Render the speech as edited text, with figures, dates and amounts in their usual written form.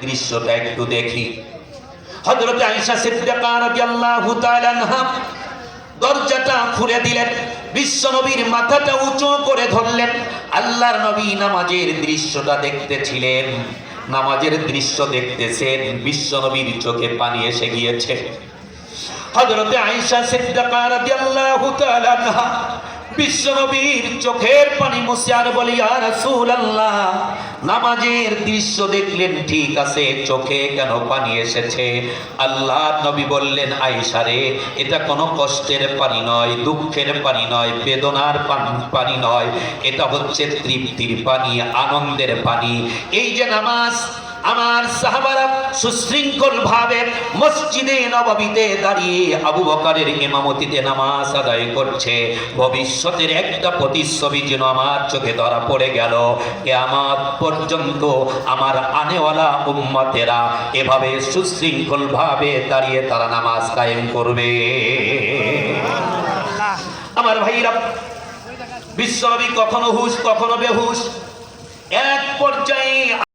দৃশ্যটা একটু দেখি। হযরত আয়েশা সিদ্দিকা রাদিয়াল্লাহু তাআলা আনহা দরজাটা খুলে দিলেন, বিশ্বনবীর মাথাটা উঁচু করে ধরলেন। আল্লাহর নবী নামাজের দৃশ্যটা দেখতেছিলেন, নামাজের দৃশ্য দেখতেছেন, বিশ্বনবীর চোখে পানি এসে গিয়েছে। হযরত আয়েশা সিদ্দিকা রাদিয়াল্লাহু তাআলা আনহা বিশ্বনবীর চোখের পানি মুছে আর বলে, ইয়া রাসূলুল্লাহ, নামাজের দৃশ্য দেখলেন ঠিক আছে, চোখে কেন পানি এসেছে? আল্লাহর নবী বললেন, আয়েশা রে, এটা কোনো কষ্টের পানি নয়, দুঃখের পানি নয়, বেদনার পানি নয়, এটা হচ্ছে তৃপ্তির পানি, আনন্দের পানি। এই যে নামাজ আমার সাহাবারা সুশৃঙ্খল ভাবে মসজিদে নববীতে দাঁড়িয়ে আবু বকরের ইমামতিতে নামাজ আদায় করছে, ভবিষ্যতের একটা প্রতিচ্ছবি যেন আমার চোখে ধরা পড়ে গেল। কিয়ামত পর্যন্ত আমার আনেওয়ালা উম্মতেরা এভাবে সুশৃঙ্খল ভাবে দাঁড়িয়ে তারা নামাজ কায়েম করবে। আমার ভাইরা, বিশ্বনবী কখনো হুশ কখনো বেহুশ, এক পর্যায়ে